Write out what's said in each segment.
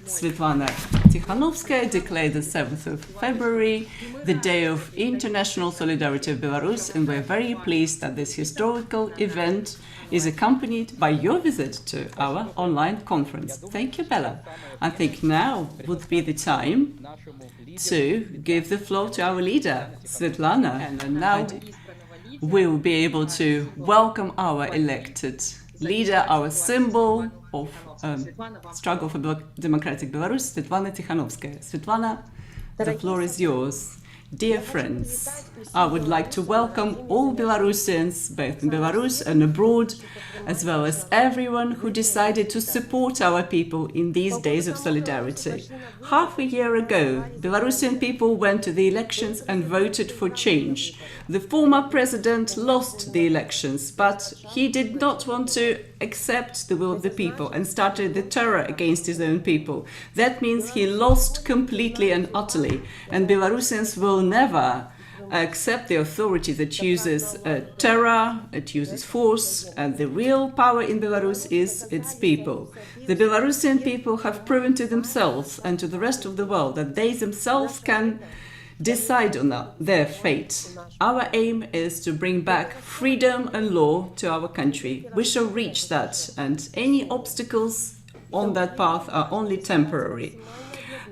Sviatlana Tsikhanouskaya declared the 7th of February the Day of International Solidarity of Belarus, and we're very pleased that this historical event is accompanied by your visit to our online conference. Thank you, Bella. I think now would be the time to give the floor to our leader, Sviatlana, and now we will be able to welcome our elected leader, our symbol of struggle for democratic Belarus, Sviatlana Tsikhanouskaya. Sviatlana, the floor is yours. Dear friends, I would like to welcome all Belarusians, both in Belarus and abroad, as well as everyone who decided to support our people in these days of solidarity. Half a year ago, Belarusian people went to the elections and voted for change. The former president lost the elections, but he did not want to accept the will of the people and started the terror against his own people. That means he lost completely and utterly, and Belarusians will never accept the authority that uses terror, it uses force, and the real power in Belarus is its people. The Belarusian people have proven to themselves and to the rest of the world that they themselves can decide on their fate. Our aim is to bring back freedom and law to our country. We shall reach that, and any obstacles on that path are only temporary.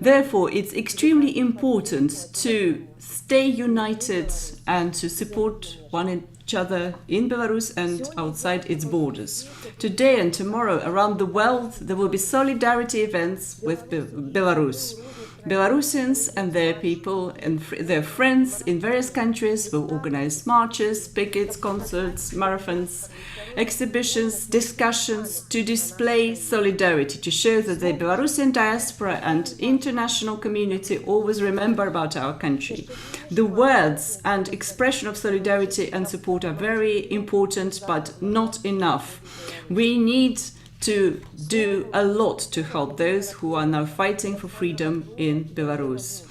Therefore, it's extremely important to stay united and to support one another in Belarus and outside its borders. Today and tomorrow around the world there will be solidarity events with Belarus. Belarusians and their people and their friends in various countries will organize marches, pickets, concerts, marathons, exhibitions, discussions to display solidarity, to show that the Belarusian diaspora and international community always remember about our country. The words and expression of solidarity and support are very important, but not enough. We need to do a lot to help those who are now fighting for freedom in Belarus.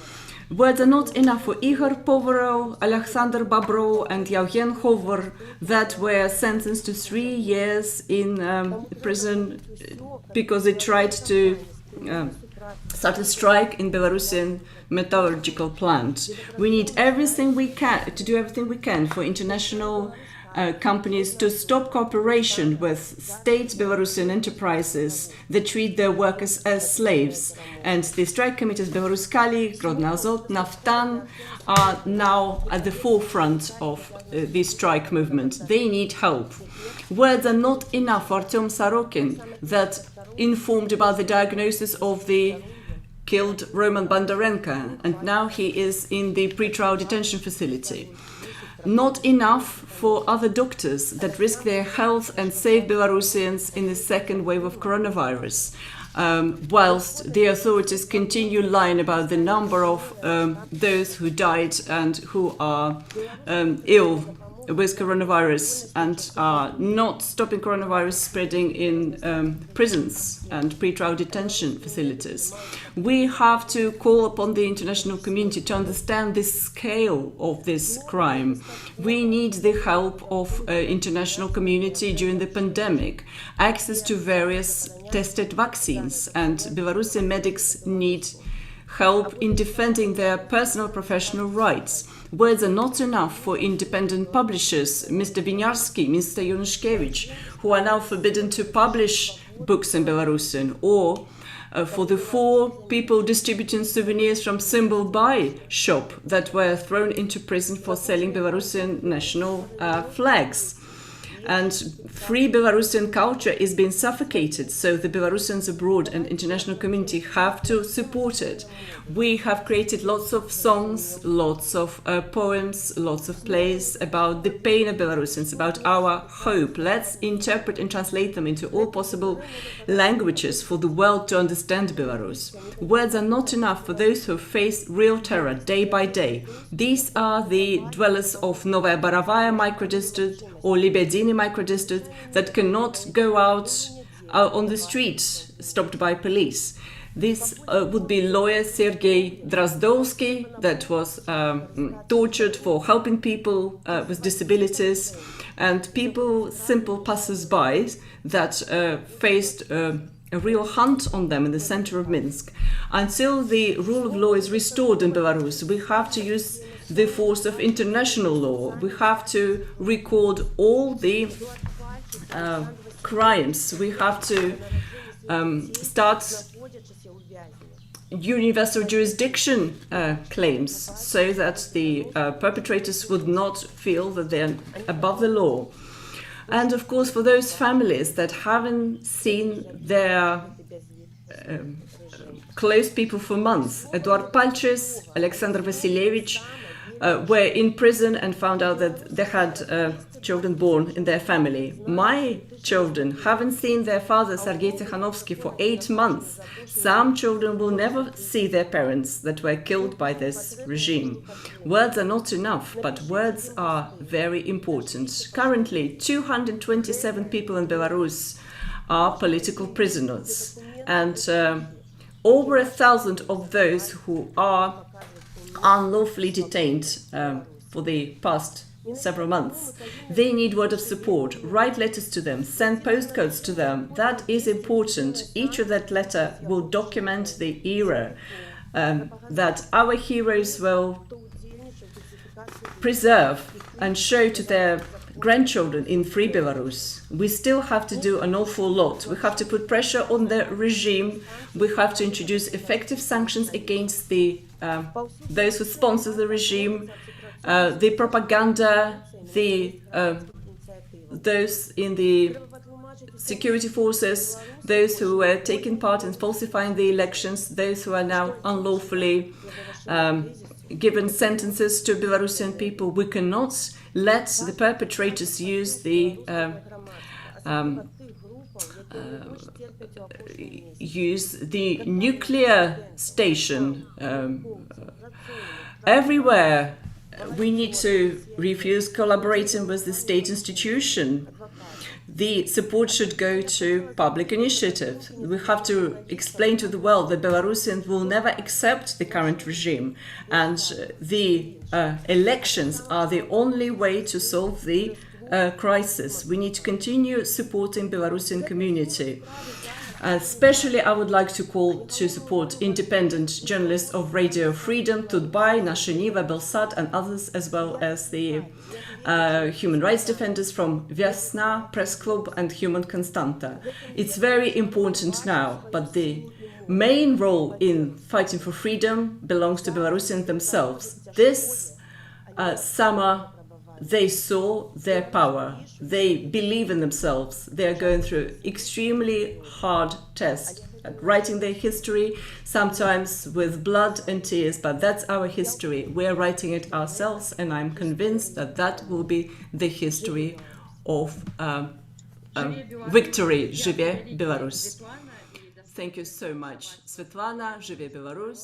Words are not enough for Igor Povorov, Alexander Babro and Yevgen Hovor that were sentenced to 3 years in prison because they tried to start a strike in Belarusian metallurgical plant. We need everything we can to do everything we can for international companies to stop cooperation with state Belarusian enterprises that treat their workers as slaves. And the strike committees Belarus Kali, Grodno Azot, Naftan are now at the forefront of this strike movement. They need help. Words are not enough for Artyom Sorokin that informed about the diagnosis of the killed Roman Bondarenko, and now he is in the pre-trial detention facility. Not enough for other doctors that risk their health and save Belarusians in the second wave of coronavirus, whilst the authorities continue lying about the number of those who died and who are ill with coronavirus and are not stopping coronavirus spreading in prisons and pre-trial detention facilities. We have to call upon the international community to understand the scale of this crime. We need the help of international community during the pandemic, access to various tested vaccines, and Belarusian medics need help in defending their personal professional rights. Words are not enough for independent publishers, Mr. Winiarski, Mr. Januszkiewicz, who are now forbidden to publish books in Belarusian, or for the 4 people distributing souvenirs from Symbol Buy shop that were thrown into prison for selling Belarusian national flags. And free Belarusian culture is being suffocated, so the Belarusians abroad and international community have to support it. We have created lots of songs, lots of poems, lots of plays about the pain of Belarusians, about our hope. Let's interpret and translate them into all possible languages for the world to understand Belarus. Words are not enough for those who face real terror day by day. These are the dwellers of Novaya Borovaya microdistrict or Lebediny microdistrict that cannot go out on the streets stopped by police. This would be lawyer Sergei Drozdowski that was tortured for helping people with disabilities, and people, simple passers-by that faced a real hunt on them in the center of Minsk. Until the rule of law is restored in Belarus, we have to use the force of international law. We have to record all the crimes. We have to start universal jurisdiction claims so that the perpetrators would not feel that they're above the law. And of course, for those families that haven't seen their close people for months, Eduard Palches, Alexander Vasilievich, were in prison and found out that they had children born in their family. My children haven't seen their father, Sergei Tsikhanouskaya, for 8 months. Some children will never see their parents that were killed by this regime. Words are not enough, but words are very important. Currently, 227 people in Belarus are political prisoners, and over 1,000 of those who are unlawfully detained for the past several months. They need word of support. Write letters to them, send postcodes to them. That is important. Each of that letter will document the era that our heroes will preserve and show to their grandchildren in free Belarus. We still have to do an awful lot. We have to put pressure on the regime. We have to introduce effective sanctions against the those who sponsor the regime, the propaganda, those in the security forces, those who were taking part in falsifying the elections, those who are now unlawfully given sentences to Belarusian people. We cannot let the perpetrators use the nuclear station everywhere. We need to refuse collaborating with the state institution. The support should go to public initiative. We have to explain to the world that Belarusians will never accept the current regime, and the elections are the only way to solve the crisis. We need to continue supporting Belarusian community. Especially, I would like to call to support independent journalists of Radio Freedom, Tudbay, Nasha Niva, Belsat, and others, as well as the human rights defenders from Vyasna, Press Club, and Human Constanta. It's very important now, but the main role in fighting for freedom belongs to Belarusians themselves. This summer, they saw their power. They believe in themselves. They are going through extremely hard tests at writing their history, sometimes with blood and tears, but that's our history. We're writing it ourselves, and I'm convinced that that will be the history of victory. Живе Беларусь. Thank you so much. Sviatlana, Живе Беларусь.